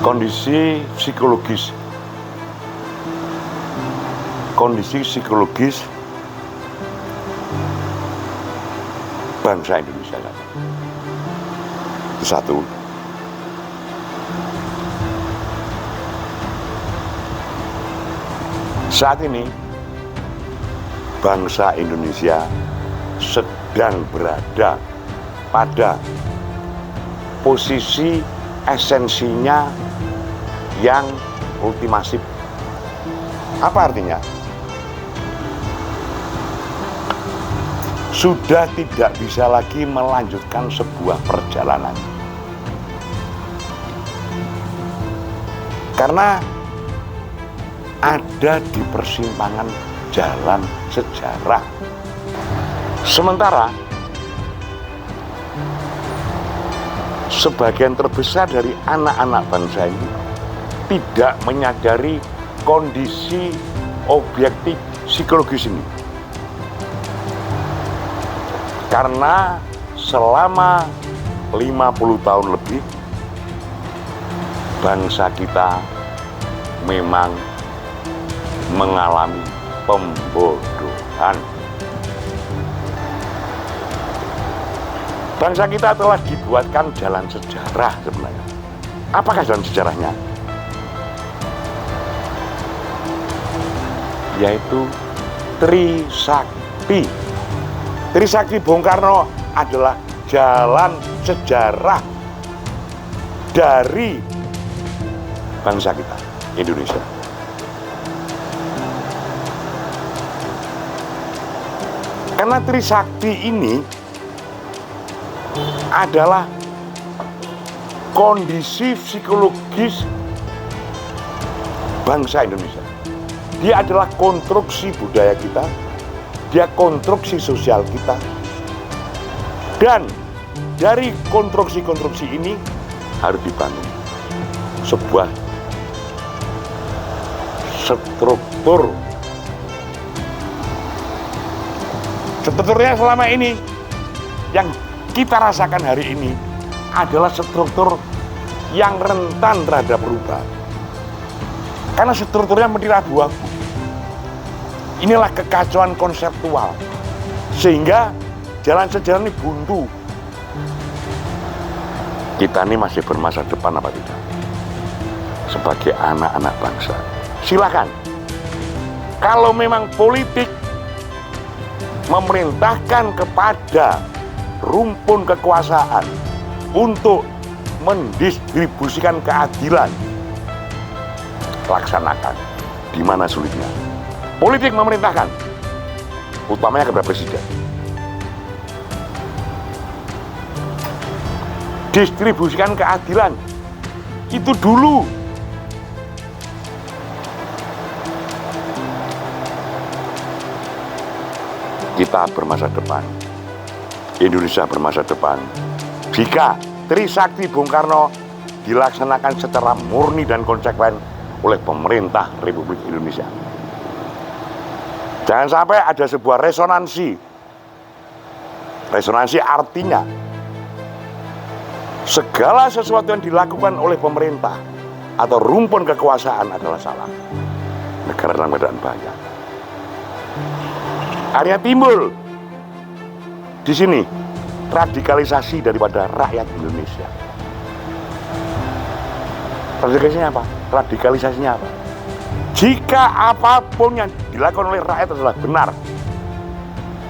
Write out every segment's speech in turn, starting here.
kondisi psikologis bangsa Indonesia. Itu satu. Saat ini bangsa Indonesia sedang berada pada posisi esensinya yang ultimatif. Apa artinya? Sudah tidak bisa lagi melanjutkan sebuah perjalanan. Karena ada di persimpangan jalan sejarah. Sementara sebagian terbesar dari anak-anak bangsa ini tidak menyadari kondisi objektif psikologis ini. Karena selama 50 tahun lebih bangsa kita memang mengalami pembodohan. Bangsa kita telah dibuatkan jalan sejarah sebenarnya. Apakah jalan sejarahnya? Yaitu Trisakti. Trisakti Bung Karno adalah jalan sejarah dari bangsa kita, Indonesia. Karena Trisakti ini adalah kondisi psikologis bangsa Indonesia. Dia adalah konstruksi budaya kita, dia konstruksi sosial kita. Dan dari konstruksi-konstruksi ini harus dibangun sebuah struktur. Strukturnya selama ini yang kita rasakan hari ini adalah struktur yang rentan terhadap perubahan. Karena strukturnya menjadi abu-abu. Inilah kekacauan konseptual. Sehingga jalan sejarah ini buntu. Kita ini masih bermasa depan apa tidak? Sebagai anak-anak bangsa. Silakan. Kalau memang politik memerintahkan kepada rumpun kekuasaan untuk mendistribusikan keadilan, laksanakan. Di mana sulitnya? Politik memerintahkan, utamanya kepada presiden. Distribusikan keadilan, itu dulu. Kita bermasa depan, Indonesia bermasa depan, jika Trisakti Bung Karno dilaksanakan secara murni dan konsekuen oleh pemerintah Republik Indonesia. Jangan sampai ada sebuah resonansi. Resonansi artinya segala sesuatu yang dilakukan oleh pemerintah atau rumpun kekuasaan adalah salah. Negara dalam keadaan bahaya. Akhirnya timbul di sini radikalisasi daripada rakyat Indonesia. Radikalisasinya apa? Radikalisasinya apa? Jika apapun yang dilakukan oleh rakyat adalah benar,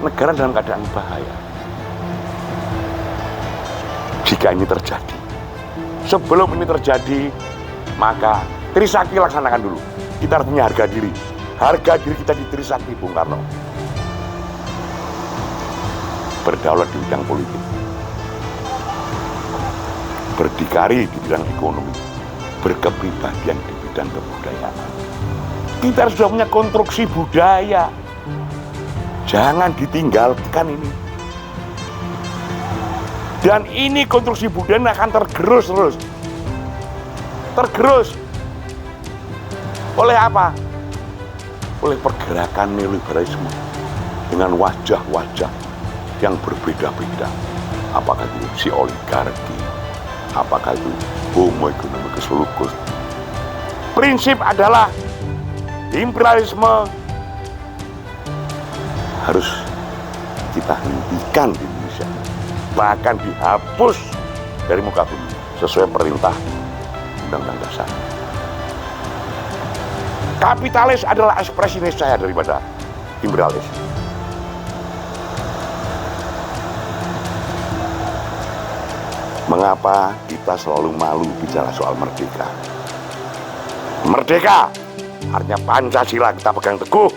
negara dalam keadaan bahaya. Jika ini terjadi, sebelum ini terjadi, maka Trisakti laksanakan dulu. Kita harus punya harga diri. Harga diri kita di Trisakti Bung Karno. Berdaulat di bidang politik, berdikari di bidang ekonomi, berkepribadian di bidang kebudayaan. Kita sudah punya konstruksi budaya. Jangan ditinggalkan ini. Dan ini konstruksi budaya akan tergerus terus. Tergerus. Oleh apa? Oleh pergerakan neoliberalisme dengan wajah-wajah yang berbeda-beda. Apakah itu si oligarki, Apakah itu homo economicus lucus? Prinsip adalah imperialisme harus kita hentikan di Indonesia, bahkan dihapus dari muka bumi sesuai perintah Undang-Undang Dasar. Kapitalis adalah ekspresi niscaya daripada imperialis. Mengapa kita selalu malu bicara soal merdeka? Merdeka artinya Pancasila kita pegang teguh.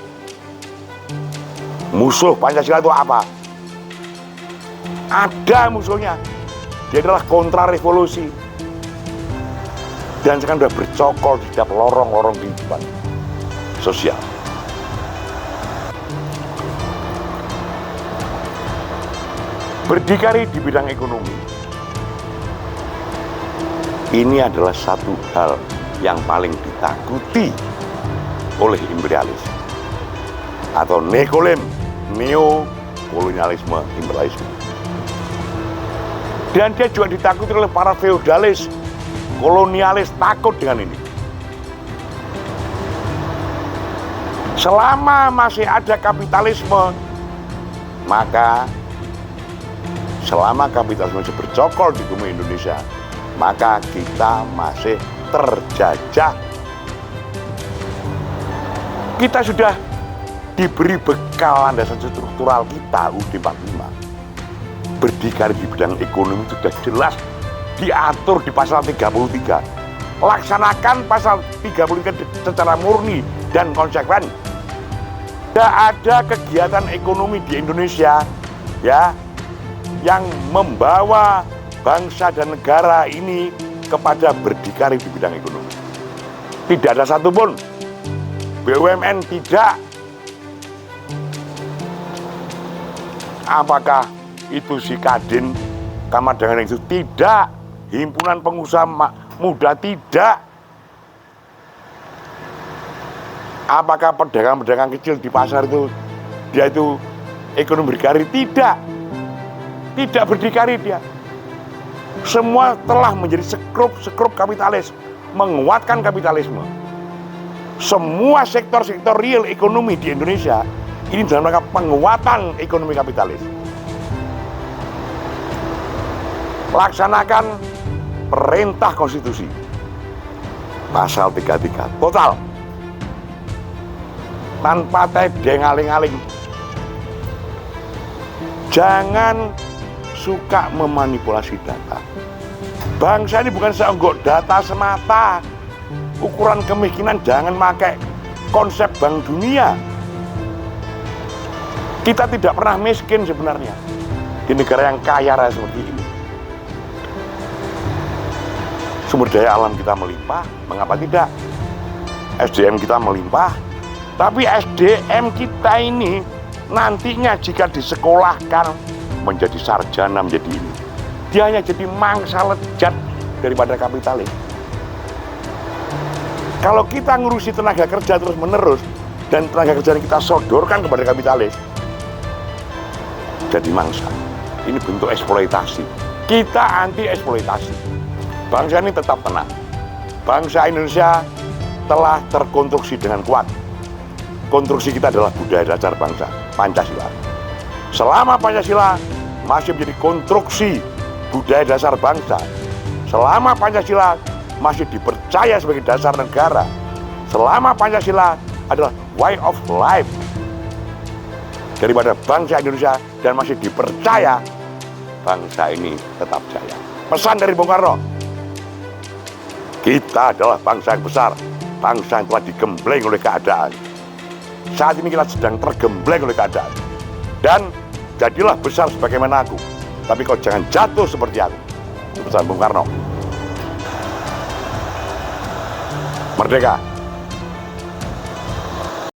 Musuh Pancasila itu apa? Ada musuhnya. Dia adalah kontra revolusi. Dan sekarang sudah bercokol di setiap lorong-lorong kehidupan sosial. Berdikari di bidang ekonomi, ini adalah satu hal yang paling ditakuti oleh imperialis atau neokolonialisme imperialisme. Dan dia juga ditakuti oleh para feodalis, kolonialis, takut dengan ini. Selama masih ada kapitalisme, maka selama kapitalisme masih bercokol di bumi Indonesia, maka kita masih terjajah. Kita sudah diberi bekal landasan struktural kita UUD 45. Berdikari di bidang ekonomi sudah jelas diatur di pasal 33. Laksanakan pasal 33 secara murni dan konsekuen. Tidak ada kegiatan ekonomi di Indonesia ya yang membawa bangsa dan negara ini kepada berdikari di bidang ekonomi. Tidak ada satupun. BUMN tidak. Apakah itu si Kadin, Kamar Dagang itu? Tidak. Himpunan Pengusaha Muda tidak. Apakah pedagang-pedagang kecil di pasar itu dia itu ekonomi berdikari? Tidak. Tidak berdikari dia. Semua telah menjadi sekrup kapitalis, menguatkan kapitalisme. Semua sektor-sektor real ekonomi di Indonesia ini dalam rangka penguatan ekonomi kapitalis. Laksanakan perintah konstitusi pasal 33 total tanpa tedeng aling-aling. Jangan suka memanipulasi data. Bangsa ini bukan seonggok data semata. Ukuran kemiskinan jangan pakai konsep Bank Dunia. Kita tidak pernah miskin sebenarnya di negara yang kaya raya seperti ini. Sumber daya alam kita melimpah, mengapa tidak? SDM kita melimpah, tapi SDM kita ini nantinya jika disekolahkan menjadi sarjana, menjadi ini, dia hanya jadi mangsa lejat daripada kapitalis. Kalau kita ngurusi tenaga kerja terus menerus dan tenaga kerja yang kita sodorkan kepada kapitalis, jadi mangsa. Ini bentuk eksploitasi. Kita anti eksploitasi. Bangsa ini tetap tenang. Bangsa Indonesia telah terkonstruksi dengan kuat. Konstruksi kita adalah budaya dasar bangsa, Pancasila. Selama Pancasila masih menjadi konstruksi budaya dasar bangsa, selama Pancasila masih dipercaya sebagai dasar negara, selama Pancasila adalah way of life daripada bangsa Indonesia dan masih dipercaya, bangsa ini tetap jaya. Pesan dari Bung Karno, kita adalah bangsa yang besar, bangsa yang telah digembleng oleh keadaan. Saat ini kita sedang tergembleng oleh keadaan. Dan jadilah besar sebagaimana aku, tapi kau jangan jatuh seperti aku. Pesan Bung Karno. Merdeka!